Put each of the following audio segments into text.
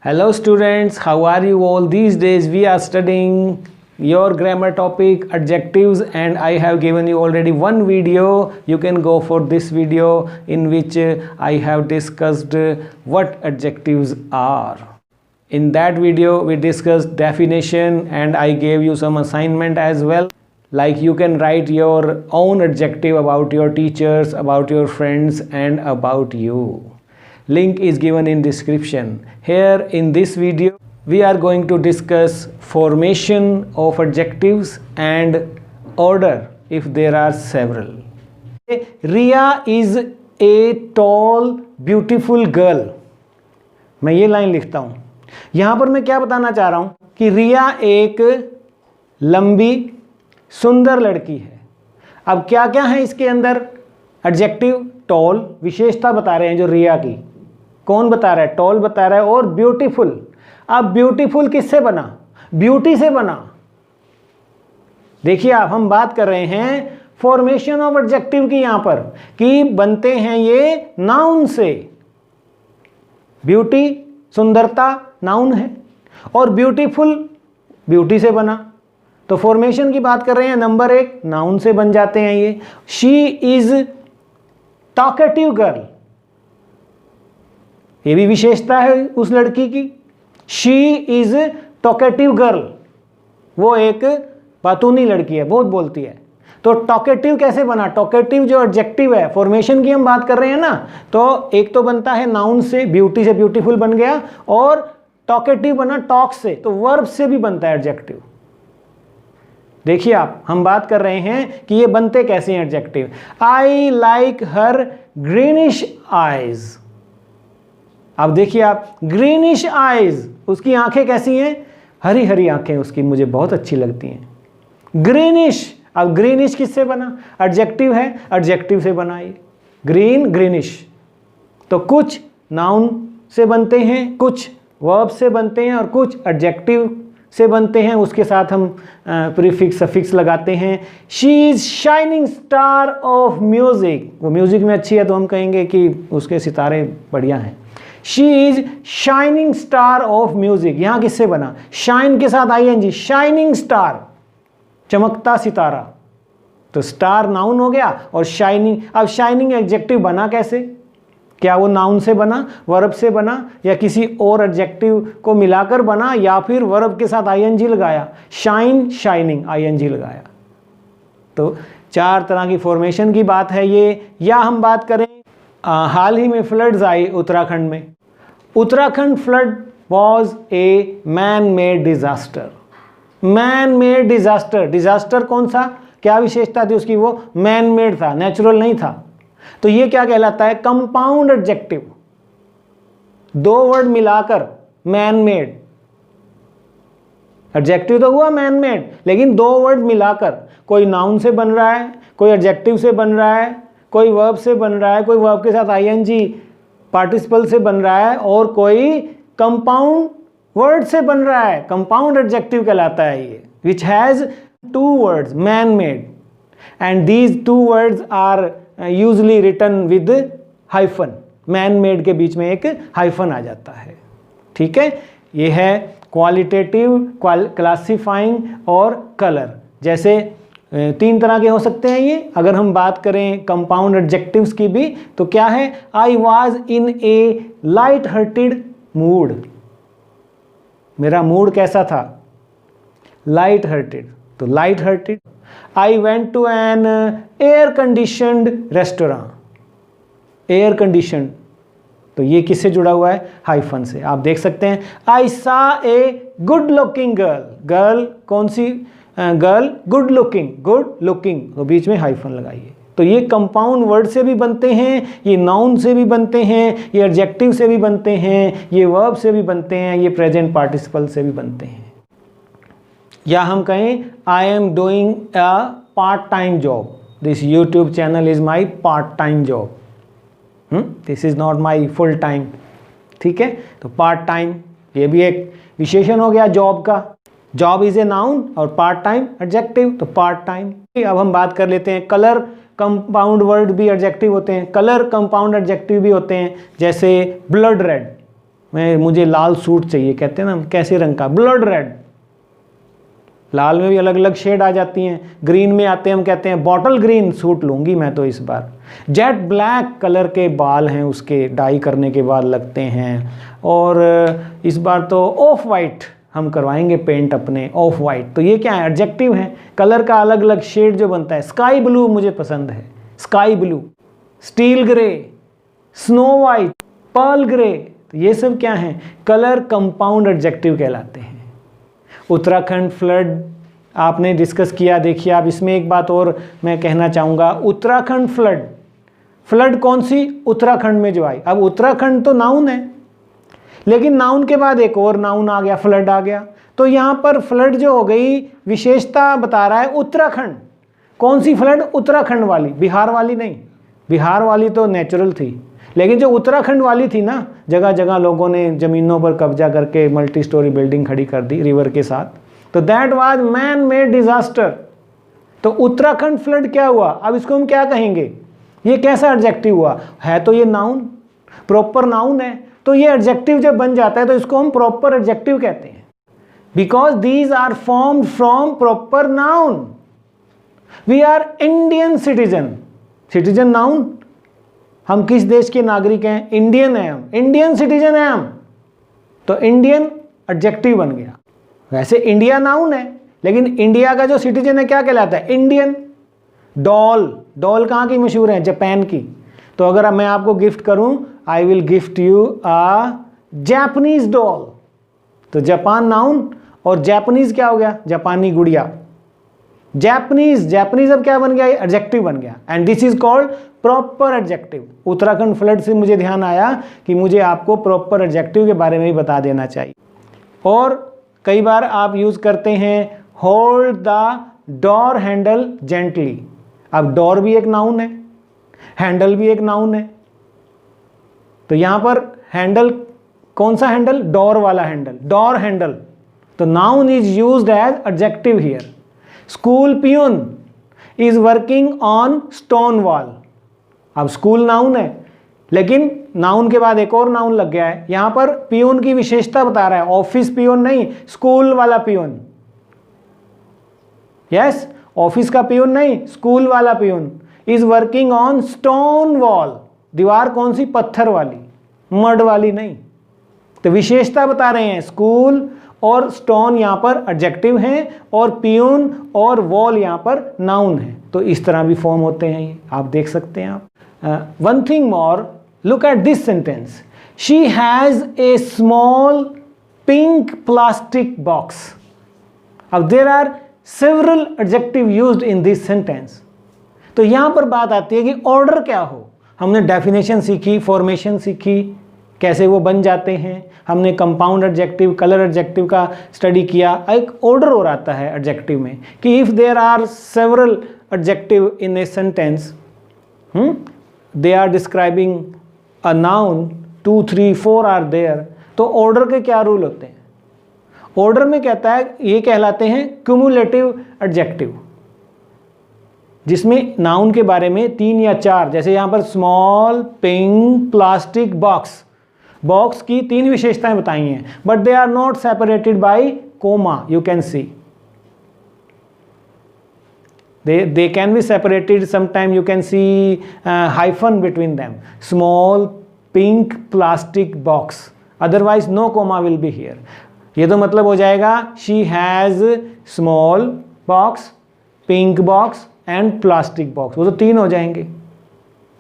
Hello students, how are you all? These days we are studying your grammar topic adjectives, and I have given you already one video. You can go for this video in which I have discussed what adjectives are. In that video we discussed definition and I gave you some assignment as well. Like you can write your own adjective about your teachers, about your friends and about you. Link is given in description. Here in this video we are going to discuss formation of adjectives and order if there are several. Riya is a tall beautiful girl. मैं ये line लिखता हूँ. यहाँ पर मैं क्या बताना चाह रहा हूँ कि रिया एक लंबी सुंदर लड़की है. अब क्या क्या है इसके अंदर? एडजेक्टिव टॉल, विशेषता बता रहे हैं जो रिया की. कौन बता रहा है? टॉल बता रहा है. और ब्यूटीफुल. अब ब्यूटीफुल किससे बना? ब्यूटी से बना. देखिए आप, हम बात कर रहे हैं फॉर्मेशन ऑफ एडजेक्टिव की यहां पर कि बनते हैं ये नाउन से. ब्यूटी सुंदरता नाउन है और ब्यूटीफुल ब्यूटी से बना. तो फॉर्मेशन की बात कर रहे हैं. नंबर एक, नाउन से बन जाते हैं ये. शी इज टॉकेटिव गर्ल, ये भी विशेषता है उस लड़की की. शी इज टॉकेटिव गर्ल, वो एक बातूनी लड़की है, बहुत बोलती है. तो टॉकेटिव कैसे बना? टॉकेटिव जो एडजेक्टिव है, फॉर्मेशन की हम बात कर रहे हैं ना, तो एक तो बनता है नाउन से, ब्यूटी से ब्यूटीफुल बन गया, और टॉकेटिव बना टॉक से, तो वर्ब से भी बनता है एडजेक्टिव. देखिए आप, हम बात कर रहे हैं कि ये बनते कैसे हैं adjective. I like her greenish eyes. अब देखिए आप, ग्रीनिश आईज, उसकी आंखें कैसी हैं? हरी हरी आंखें उसकी, मुझे बहुत अच्छी लगती हैं. ग्रीनिश. अब ग्रीनिश किससे बना? एडजेक्टिव है, एडजेक्टिव से बना ये. Green, greenish. तो कुछ नाउन से बनते हैं, कुछ वर्ब से बनते हैं और कुछ एडजेक्टिव से बनते हैं. उसके साथ हम प्रीफिक्स सफिक्स लगाते हैं. She is shining star of music. वो म्यूजिक में अच्छी है तो हम कहेंगे कि उसके सितारे बढ़िया हैं. She is shining star of music. यहां किससे बना? शाइन के साथ आईएनजी. शाइनिंग स्टार, चमकता सितारा. तो स्टार नाउन हो गया और शाइनिंग. अब शाइनिंग एडजेक्टिव बना कैसे? क्या वो नाउन से बना, वर्ब से बना, या किसी और एडजेक्टिव को मिलाकर बना, या फिर वर्ब के साथ आईएनजी लगाया? शाइन, शाइनिंग, आईएनजी लगाया. तो चार तरह की फॉर्मेशन की बात है ये. या हम बात करें, हाल ही में फ्लड्स आई उत्तराखंड में. Uttarakhand flood was a man made disaster. Man made disaster. Disaster कौन सा, क्या विशेषता थी उसकी? वो मैन मेड था, नेचुरल नहीं था. तो ये क्या कहलाता है? Compound adjective. दो वर्ड मिलाकर मैन मेड. एडजेक्टिव तो हुआ मैन मेड, लेकिन दो वर्ड मिलाकर, कोई नाउन से बन रहा है, कोई एडजेक्टिव से बन रहा है, कोई वर्ब से बन रहा है, कोई वर्ब के साथ आईएनजी पार्टिसिपल से बन रहा है, और कोई कंपाउंड वर्ड से बन रहा है. कंपाउंड एडजेक्टिव कहलाता है ये. Which has two words, man made, and these two words are usually written with hyphen. Man made के बीच में एक हाइफन आ जाता है. ठीक है. ये है क्वालिटेटिव, क्लासिफाइंग और कलर. जैसे तीन तरह के हो सकते हैं ये. अगर हम बात करें कंपाउंड एडजेक्टिव्स की भी, तो क्या है? I was in a light hearted mood. मेरा मूड कैसा था? Light hearted. तो light hearted. I went to an air conditioned restaurant. Air condition, तो ये किससे जुड़ा हुआ है? हाइफन से. आप देख सकते हैं. I saw a good looking girl. Girl कौन सी? Girl good looking. Good looking, तो बीच में हाइफन लगाइए. तो ये कंपाउंड वर्ड से भी बनते हैं, ये नाउन से भी बनते हैं, ये एडजेक्टिव से भी बनते हैं, ये वर्ब से भी बनते हैं, ये प्रेजेंट पार्टिसिपल से भी बनते हैं. या हम कहें, I am doing a part time job. This YouTube channel is my part time job. This is not my full time. ठीक है. तो पार्ट टाइम, ये भी एक विशेषण हो गया जॉब का. जॉब इज ए नाउन और पार्ट टाइम एडजेक्टिव, तो पार्ट टाइम. अब हम बात कर लेते हैं कलर. कंपाउंड वर्ड भी एडजेक्टिव होते हैं, कलर कंपाउंड एडजेक्टिव भी होते हैं. जैसे ब्लड रेड. मुझे लाल सूट चाहिए, कहते हैं ना कैसे रंग का, ब्लड रेड। लाल में भी अलग अलग शेड आ जाती हैं, ग्रीन में आते हैं, हम कहते हैं बॉटल ग्रीन सूट लूँगी मैं तो इस बार। जेट ब्लैक कलर के बाल हैं उसके, डाई करने के बाद लगते हैं। और इस बार तो ऑफ वाइट हम करवाएंगे पेंट अपने, ऑफ वाइट। तो ये क्या है, एडजेक्टिव है, कलर का अलग अलग शेड जो बनता है। स्काई ब्लू मुझे पसंद है, sky blue. Steel grey, snow white, pearl grey, तो ये सब क्या है, कलर कंपाउंड एडजेक्टिव कहलाते हैं। उत्तराखंड फ्लड आपने डिस्कस किया। देखिए आप, इसमें एक बात और मैं कहना चाहूँगा, उत्तराखंड फ्लड, फ्लड कौन सी, उत्तराखंड में जो आई। अब उत्तराखंड तो नाउन है, लेकिन नाउन के बाद एक और नाउन आ गया, फ्लड आ गया। तो यहाँ पर फ्लड जो हो गई, विशेषता बता रहा है उत्तराखंड। कौन सी फ्लड, उत्तराखंड वाली, बिहार वाली नहीं। बिहार वाली तो नेचुरल थी, लेकिन जो उत्तराखंड वाली थी ना, जगह जगह लोगों ने ज़मीनों पर कब्जा करके मल्टी स्टोरी बिल्डिंग खड़ी कर दी रिवर के साथ, तो that was man made disaster. तो उत्तराखंड फ्लड क्या हुआ, अब इसको हम क्या कहेंगे, ये कैसा एडजेक्टिव हुआ, है तो ये नाउन, प्रॉपर नाउन है। तो ये एडजेक्टिव जब बन जाता है तो इसको हम प्रॉपर एडजेक्टिव कहते हैं, because these are formed from proper noun. We are Indian citizen, citizen noun, हम किस देश के नागरिक हैं, इंडियन हैं हम, इंडियन सिटीजन हैं हम, तो इंडियन एडजेक्टिव बन गया। वैसे इंडिया नाउन है, लेकिन इंडिया का जो सिटीजन है क्या कहलाता है, इंडियन। डॉल, डॉल कहाँ की मशहूर है, जापान की। तो अगर मैं आपको गिफ्ट करूं, I will gift you a Japanese doll, तो जापान नाउन और जापानीज क्या हो गया, जापानी गुड़िया। जापानीज, जापानीज अब क्या बन गया, एडजेक्टिव बन गया, and this is called proper adjective. Uttarakhand flood से मुझे ध्यान आया कि मुझे आपको प्रॉपर एडजेक्टिव के बारे में भी बता देना चाहिए। और कई बार आप यूज करते हैं hold the door handle gently. अब डोर भी एक नाउन है, हैंडल भी एक नाउन है। तो यहां पर हैंडल, कौन सा हैंडल, डोर वाला हैंडल, डोर हैंडल। तो noun is used as adjective here. School peon is working on stone wall. अब स्कूल नाउन है, लेकिन नाउन के बाद एक और नाउन लग गया है। यहां पर पियून की विशेषता बता रहा है, ऑफिस पियून नहीं, स्कूल वाला पियून। यस, ऑफिस का पियून नहीं, स्कूल वाला peon is working on stone wall. दीवार कौन सी, पत्थर वाली, मड वाली नहीं। तो विशेषता बता रहे हैं, स्कूल और स्टोन यहां पर एडजेक्टिव हैं, और पियून और वॉल यहां पर नाउन है। तो इस तरह भी फॉर्म होते हैं, ये आप देख सकते हैं आप। One thing more, look at this sentence, she has a small pink plastic box. अब there are several adjective used in this sentence. तो यहां पर बात आती है कि ऑर्डर क्या हो। हमने डेफिनेशन सीखी, फॉर्मेशन सीखी, कैसे वो बन जाते हैं, हमने कंपाउंड एडजेक्टिव, कलर एडजेक्टिव का स्टडी किया। एक ऑर्डर हो आता है एडजेक्टिव में कि if there are several adjective in a sentence, they are describing a noun, 2, 3, 4 are there, तो ऑर्डर के क्या रूल होते हैं। ऑर्डर में कहता है, ये कहलाते हैं क्यूमुलेटिव एडजेक्टिव, जिसमें नाउन के बारे में 3 या 4, जैसे यहां पर small pink plastic box, box की 3 विशेषताएं बताई हैं, but they are not separated by comma, you can see they can be separated, sometime you can see hyphen between them, small pink plastic box, otherwise no comma will be here। ये तो मतलब हो जाएगा she has small box, pink box and plastic box, वो तो 3 हो जाएंगे।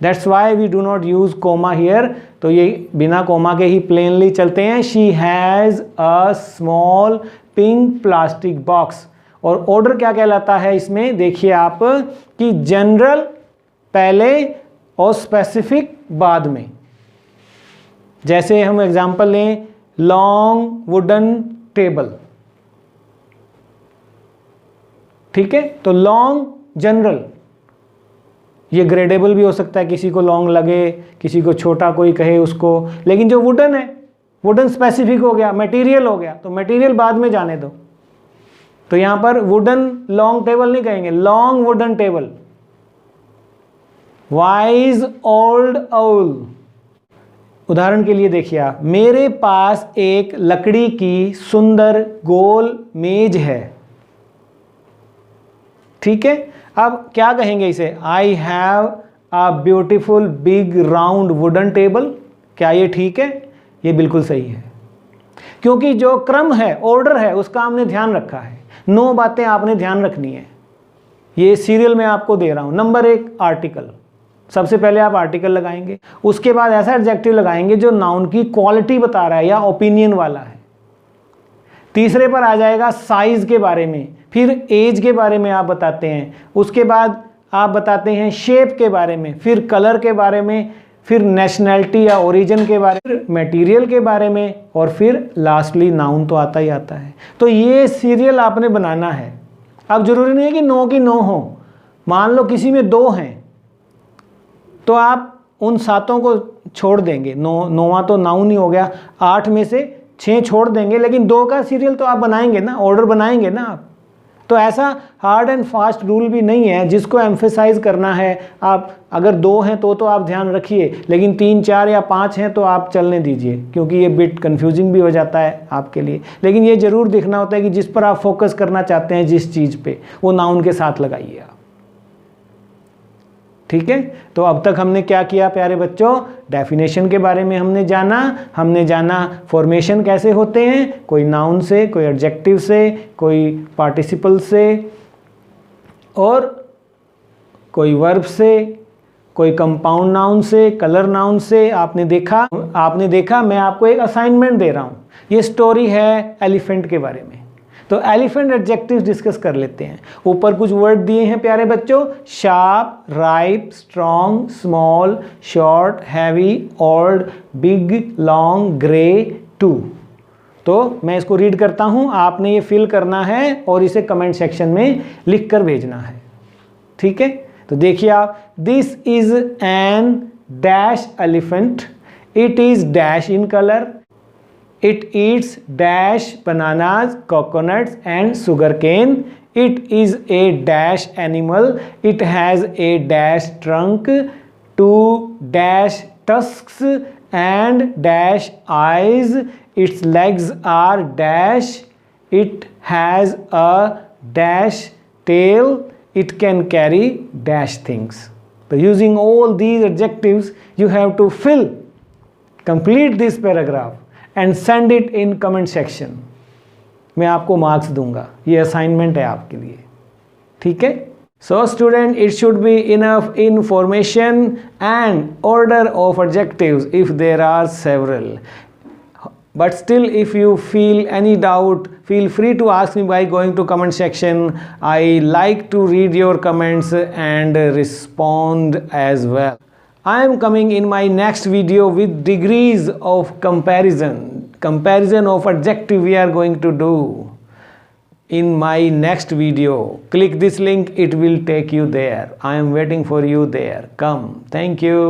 That's why we do not use comma here। तो ये बिना कोमा के ही प्लेनली चलते हैं, she has a small pink plastic box। और ऑर्डर क्या कहलाता है इसमें, देखिए आप, कि जनरल पहले और स्पेसिफिक बाद में। जैसे हम एग्जांपल लें, लॉन्ग वुडन टेबल, ठीक है, तो लॉन्ग जनरल, ये ग्रेडेबल भी हो सकता है, किसी को लॉन्ग लगे, किसी को छोटा कोई कहे उसको, लेकिन जो वुडन है, वुडन स्पेसिफिक हो गया, मटेरियल हो गया, तो मटेरियल बाद में जाने दो। तो यहां पर वुडन लॉन्ग टेबल नहीं कहेंगे, long wooden table. Wise old owl, उदाहरण के लिए देखिए आप, मेरे पास एक लकड़ी की सुंदर गोल मेज है। ठीक है, अब क्या कहेंगे इसे, I have a beautiful big round wooden table. क्या ये ठीक है? ये बिल्कुल सही है, क्योंकि जो क्रम है, ऑर्डर है, उसका हमने ध्यान रखा है। 9 बातें आपने ध्यान रखनी है, ये सीरियल में आपको दे रहा हूं। नंबर 1 आर्टिकल, सबसे पहले आप आर्टिकल लगाएंगे, उसके बाद ऐसा एडजेक्टिव लगाएंगे जो नाउन की क्वालिटी बता रहा है या ओपिनियन वाला है। तीसरे पर आ जाएगा साइज के बारे में, फिर एज के बारे में आप बताते हैं, उसके बाद आप बताते हैं शेप के बारे में, फिर कलर के बारे में, फिर नेशनैलिटी या ओरिजिन के बारे में, मटेरियल के बारे में, और फिर लास्टली नाउन तो आता ही आता है। तो ये सीरियल आपने बनाना है। अब जरूरी नहीं है कि 9 की 9 हो, मान लो किसी में 2 हैं तो आप उन 7 को छोड़ देंगे, 9वां तो नाउन ही हो गया, 8 में से 6 छोड़ देंगे, लेकिन 2 का सीरियल तो आप बनाएंगे ना, ऑर्डर बनाएंगे ना आप। तो ऐसा हार्ड एंड फास्ट रूल भी नहीं है, जिसको एम्फेसाइज करना है आप, अगर 2 हैं तो आप ध्यान रखिए, लेकिन 3, 4 या 5 हैं तो आप चलने दीजिए, क्योंकि ये बिट कंफ्यूजिंग भी हो जाता है आपके लिए। लेकिन ये जरूर देखना होता है कि जिस पर आप फोकस करना चाहते हैं, जिस चीज़ पे, वो नाउन के साथ लगाइए आप। ठीक है, तो अब तक हमने क्या किया प्यारे बच्चों, डेफिनेशन के बारे में हमने जाना फॉर्मेशन कैसे होते हैं, कोई नाउन से, कोई एडजेक्टिव से, कोई पार्टिसिपल से, और कोई वर्ब से, कोई कंपाउंड नाउन से, कलर नाउन से। आपने देखा मैं आपको एक असाइनमेंट दे रहा हूँ। ये स्टोरी है एलिफेंट के बारे में, तो एलिफेंट एडजेक्टिव्स डिस्कस कर लेते हैं। ऊपर कुछ वर्ड दिए हैं प्यारे बच्चों, sharp, ripe, strong, small, short, heavy, old, big, long, grey, two. तो मैं इसको रीड करता हूं, आपने ये फिल करना है और इसे कमेंट सेक्शन में लिख कर भेजना है। ठीक है, तो देखिए आप, this is an dash elephant, it is dash in colour, it eats dash bananas, coconuts and sugarcane. It is a dash animal. It has a dash trunk, 2 dash tusks and dash eyes. Its legs are dash. It has a dash tail. It can carry dash things. So using all these adjectives, you have to complete this paragraph and send it in comment section. मैं आपको marks दूंगा, ये assignment है आपके लिए। ठीक है, so student, it should be enough information and order of adjectives if there are several. But still, if you feel any doubt, feel free to ask me by going to comment section. I like to read your comments and respond as well. I am coming in my next video with degrees of comparison of adjective we are going to do in my next video. Click this link, it will take you there. I am waiting for you there. Come. Thank you.